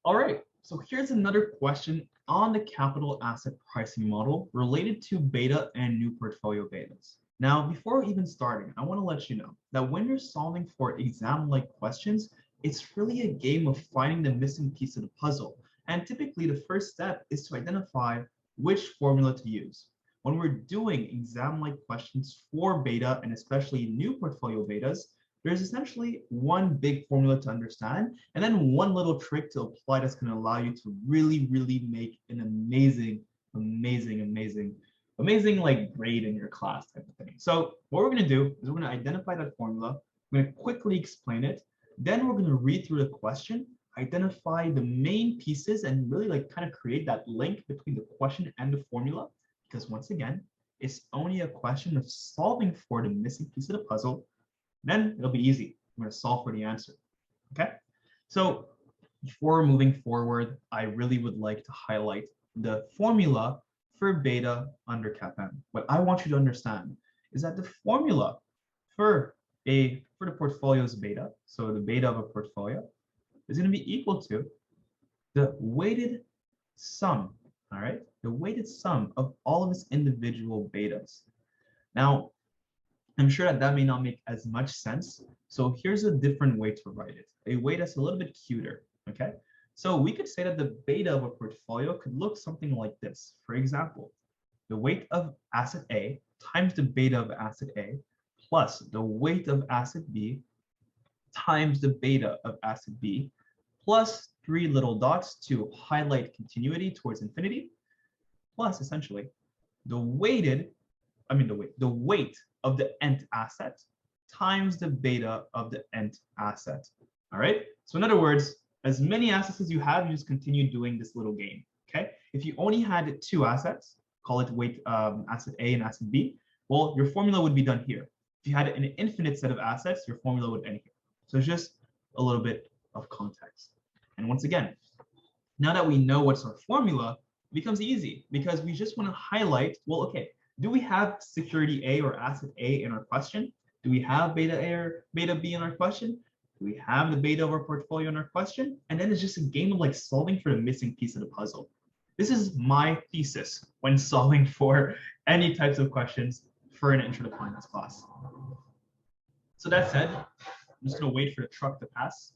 All right, so here's another question on the capital asset pricing model related to beta and new portfolio betas. Now, before even starting, I want to let you know that when you're solving for exam-like questions, it's really a game of finding the missing piece of the puzzle. And typically, the first step is to identify which formula to use. When we're doing exam-like questions for beta and especially new portfolio betas, there's essentially one big formula to understand and then one little trick to apply that's going to allow you to really make an amazing like grade in your class type of thing. So what we're going to do is we're going to identify that formula. We're going to quickly explain it. Then we're going to read through the question, identify the main pieces, and really like kind of create that link between the question and the formula. Because once again, it's only a question of solving for the missing piece of the puzzle. Then it'll be easy. I'm going to solve for the answer. Okay. So before moving forward, I really would like to highlight the formula for beta under CAPM. What I want you to understand is that the formula for the portfolio's beta, so the beta of a portfolio, is going to be equal to the weighted sum. All right, the weighted sum of all of its individual betas. Now, I'm sure that may not make as much sense. So here's a different way to write it, a way that's a little bit cuter, okay? So we could say that the beta of a portfolio could look something like this. For example, the weight of asset A times the beta of asset A plus the weight of asset B times the beta of asset B plus 3 little dots to highlight continuity towards infinity, plus essentially the weight of the nth asset times the beta of the nth asset. All right. So in other words, as many assets as you have, you just continue doing this little game. Okay. If you only had 2 assets, call it weight asset A and asset B, well, your formula would be done here. If you had an infinite set of assets, your formula would end here. So it's just a little bit of context. And once again, now that we know what's our formula, it becomes easy because we just want to highlight, well, okay, do we have security A or asset A in our question? Do we have beta A or beta B in our question? Do we have the beta of our portfolio in our question? And then it's just a game of like solving for the missing piece of the puzzle. This is my thesis when solving for any types of questions for an intro to finance class. So that said, I'm just going to wait for the truck to pass.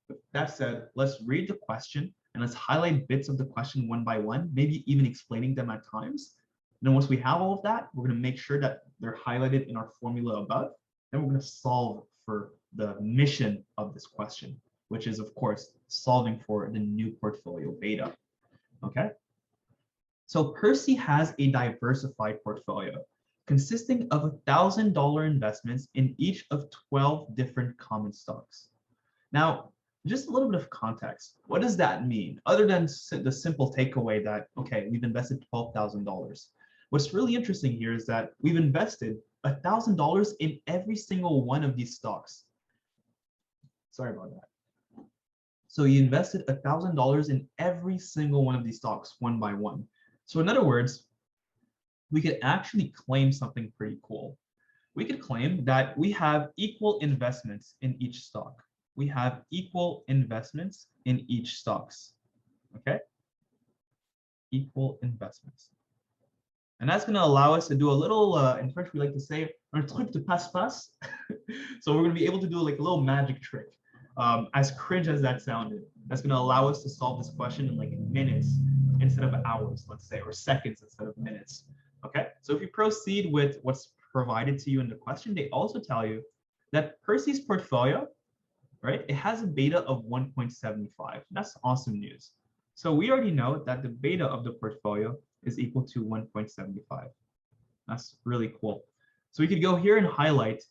With that said, let's read the question and let's highlight bits of the question one by one, maybe even explaining them at times. And then once we have all of that, we're going to make sure that they're highlighted in our formula above. Then we're going to solve for the mission of this question, which is, of course, solving for the new portfolio beta. Okay. So Percy has a diversified portfolio consisting of $1,000 investments in each of 12 different common stocks. Now, just a little bit of context. What does that mean? Other than the simple takeaway that, okay, we've invested $12,000. What's really interesting here is that we've invested $1,000 in every single one of these stocks. Sorry about that. So you invested $1,000 in every single one of these stocks, one by one. So in other words, we could actually claim something pretty cool. We could claim that we have equal investments in each stock. We have equal investments in each stocks, okay? Equal investments. And that's gonna allow us to do a little, in French we like to say, un truc de passe-passe. So we're gonna be able to do like a little magic trick. As cringe as that sounded, that's gonna allow us to solve this question in like minutes instead of hours, let's say, or seconds instead of minutes, okay? So if you proceed with what's provided to you in the question, they also tell you that Percy's portfolio, right? It has a beta of 1.75. That's awesome news. So we already know that the beta of the portfolio is equal to 1.75. That's really cool. So we could go here and highlight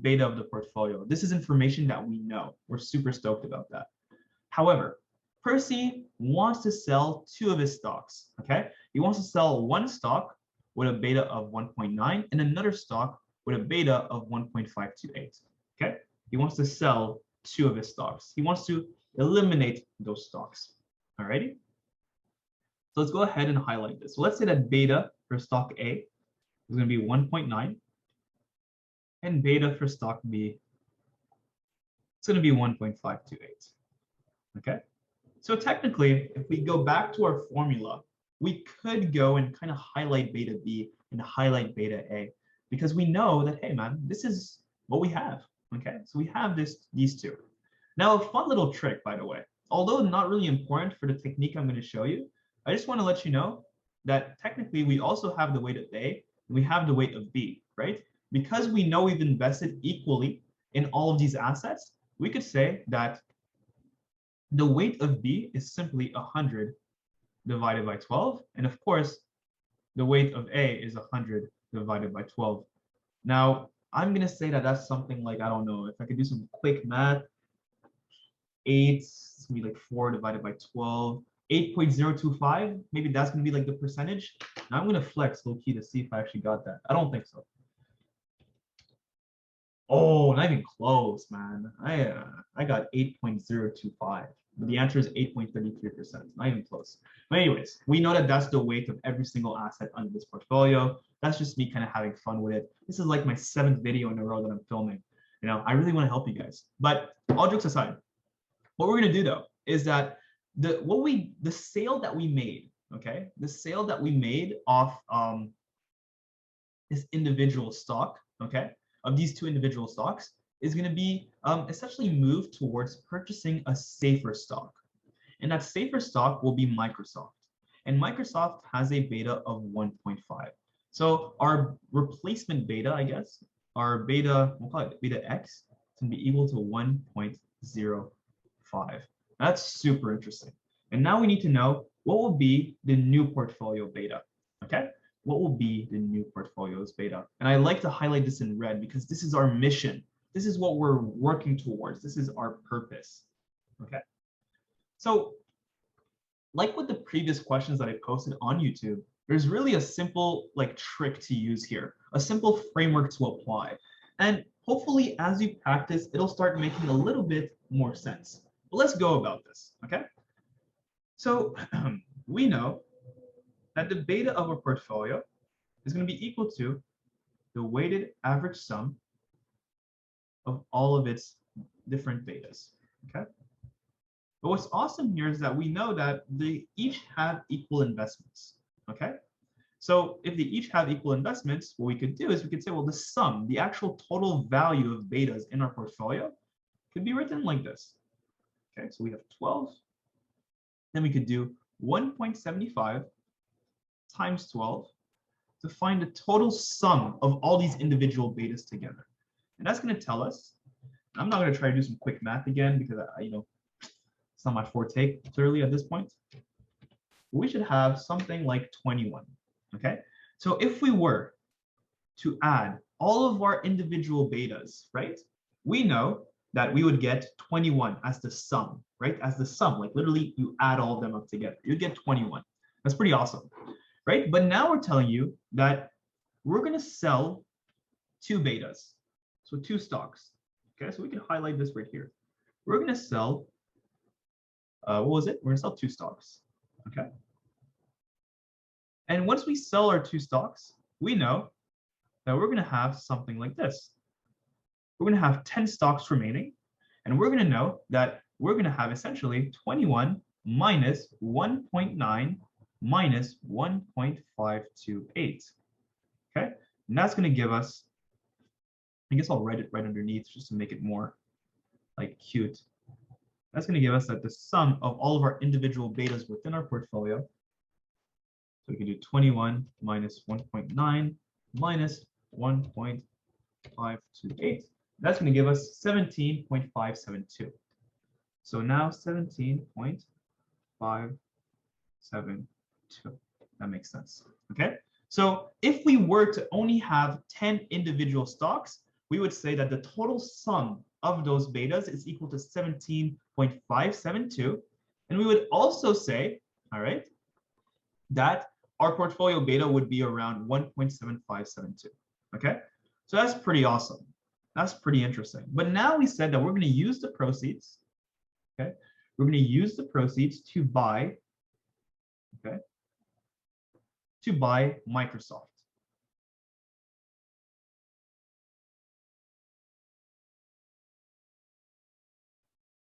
beta of the portfolio. This is information that we know. We're super stoked about that. However, Percy wants to sell 2 of his stocks, okay? He wants to sell one stock with a beta of 1.9 and another stock with a beta of 1.528, okay? He wants to sell 2 of his stocks. He wants to eliminate those stocks. Alrighty. So let's go ahead and highlight this. So let's say that beta for stock A is going to be 1.9, and beta for stock B is going to be 1.528. Okay. So technically, if we go back to our formula, we could go and kind of highlight beta B and highlight beta A because we know that, hey man, this is what we have. Okay, so we have these two. Now, a fun little trick, by the way, although not really important for the technique I'm going to show you, I just want to let you know that technically we also have the weight of A and we have the weight of B, right? Because we know we've invested equally in all of these assets, we could say that the weight of B is simply 100 divided by 12. And of course, the weight of A is 100 divided by 12. Now, I'm going to say that that's something like, I don't know, if I could do some quick math, 8, it's going to be like 4 divided by 12, 8.025. Maybe that's going to be like the percentage. Now I'm going to flex low key to see if I actually got that. I don't think so. Oh, not even close, man. I got 8.025. But the answer is 8.33%. Not even close. But anyways, we know that that's the weight of every single asset under this portfolio. That's just me kind of having fun with it. This is like my 7th video in a row that I'm filming. You know, I really want to help you guys. But all jokes aside, what we're gonna do though is that the sale that we made, okay, the sale that we made off this individual stock, okay, of these two individual stocks is going to be essentially moved towards purchasing a safer stock. And that safer stock will be Microsoft. And Microsoft has a beta of 1.5. So our replacement beta, I guess, our beta, we'll call it beta X, is going to be equal to 1.05. That's super interesting. And now we need to know what will be the new portfolio beta, okay? What will be the new portfolio's beta? And I like to highlight this in red because this is our mission. This is what we're working towards. This is our purpose, okay? So like with the previous questions that I posted on YouTube, there's really a simple like trick to use here, a simple framework to apply. And hopefully as you practice, it'll start making a little bit more sense. But let's go about this, okay? So we know that the beta of a portfolio is going to be equal to the weighted average sum of all of its different betas, okay? But what's awesome here is that we know that they each have equal investments, okay? So if they each have equal investments, what we could do is we could say, well, the sum, the actual total value of betas in our portfolio could be written like this, okay? So we have 12, then we could do 1.75 times 12 to find the total sum of all these individual betas together. And that's going to tell us, I'm not going to try to do some quick math again because it's not my forte clearly at this point. We should have something like 21, okay? So if we were to add all of our individual betas, right? We know that we would get 21 as the sum, right? As the sum, like literally you add all of them up together, you get 21. That's pretty awesome, right? But now we're telling you that we're going to sell 2 betas, so 2 stocks. Okay, so we can highlight this right here. We're going to sell, what was it? We're going to sell 2 stocks. Okay. And once we sell our 2 stocks, we know that we're going to have something like this. We're going to have 10 stocks remaining, and we're going to know that we're going to have essentially 21 minus 1.9 minus 1.528. Okay, and that's going to give us, I guess I'll write it right underneath just to make it more like cute. That's going to give us that the sum of all of our individual betas within our portfolio. So we can do 21 minus 1.9 minus 1.528. That's going to give us 17.572. So now 17.572. That makes sense. Okay. So if we were to only have 10 individual stocks, we would say that the total sum of those betas is equal to 17.572. And we would also say, all right, that our portfolio beta would be around 1.7572. Okay. So that's pretty awesome. That's pretty interesting. But now we said that we're going to use the proceeds. Okay. We're going to use the proceeds to buy, okay, to buy Microsoft.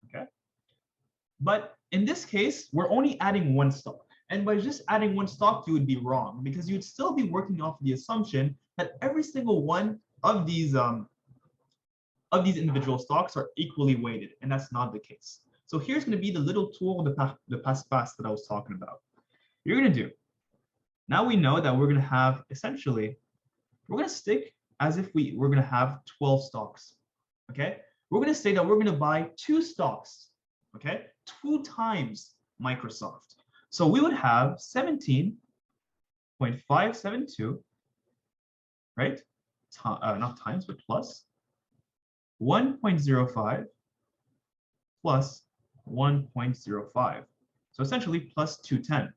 Okay. But in this case, we're only adding one stock. And by just adding one stock, you would be wrong because you'd still be working off the assumption that every single one of these individual stocks are equally weighted, and that's not the case. So here's going to be the little tool, the pass that I was talking about. You're going to do, now we know that we're going to have essentially, we're going to stick as if we're going to have 12 stocks, okay? We're going to say that we're going to buy 2 stocks, okay? 2 times Microsoft. So we would have 17.572, right? Not times, but plus 1.05 plus 1.05. So essentially plus 210,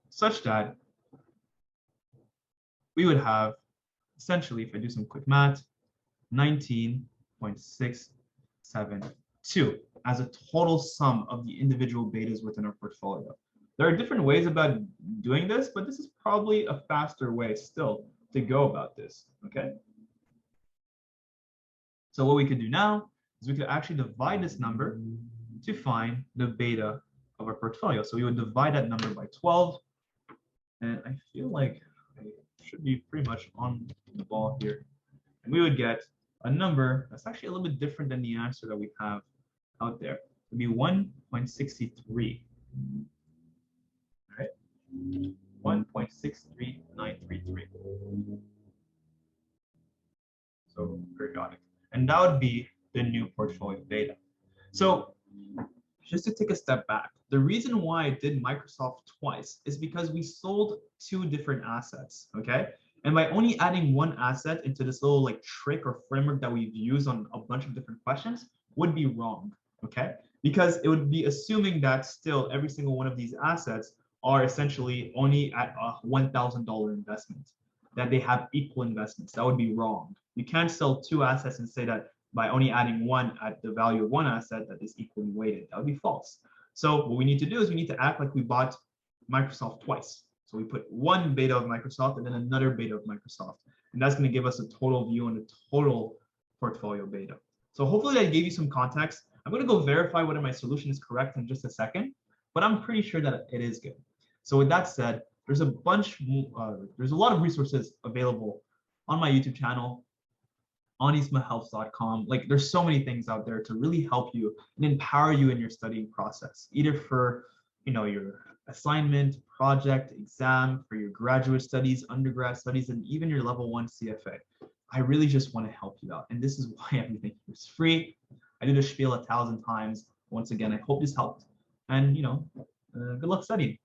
such that we would have essentially, if I do some quick math, 19.672 as a total sum of the individual betas within our portfolio. There are different ways about doing this, but this is probably a faster way still to go about this, okay? So what we could do now is we could actually divide this number to find the beta of our portfolio. So we would divide that number by 12, and I feel like I should be pretty much on the ball here. And we would get a number that's actually a little bit different than the answer that we have out there. It would be 1.63. All right, 1.63933. So periodic. And that would be the new portfolio beta. So just to take a step back, the reason why I did Microsoft twice is because we sold 2 different assets, okay? And by only adding one asset into this little like trick or framework that we've used on a bunch of different questions would be wrong, okay? Because it would be assuming that still every single one of these assets are essentially only at a $1,000 investment, that they have equal investments. That would be wrong. You can't sell 2 assets and say that by only adding one at the value of one asset that is equally weighted. That would be false. So what we need to do is we need to act like we bought Microsoft twice. So we put one beta of Microsoft and then another beta of Microsoft. And that's going to give us a total view on the total portfolio beta. So hopefully that gave you some context. I'm going to go verify whether my solution is correct in just a second, but I'm pretty sure that it is good. So with that said, there's a lot of resources available on my YouTube channel, on eastmahealth.com. Like there's so many things out there to really help you and empower you in your studying process, either for your assignment, project, exam, for your graduate studies, undergrad studies, and even your level 1 CFA. I really just want to help you out. And this is why everything is free. I do the spiel 1,000 times. Once again, I hope this helped. And good luck studying.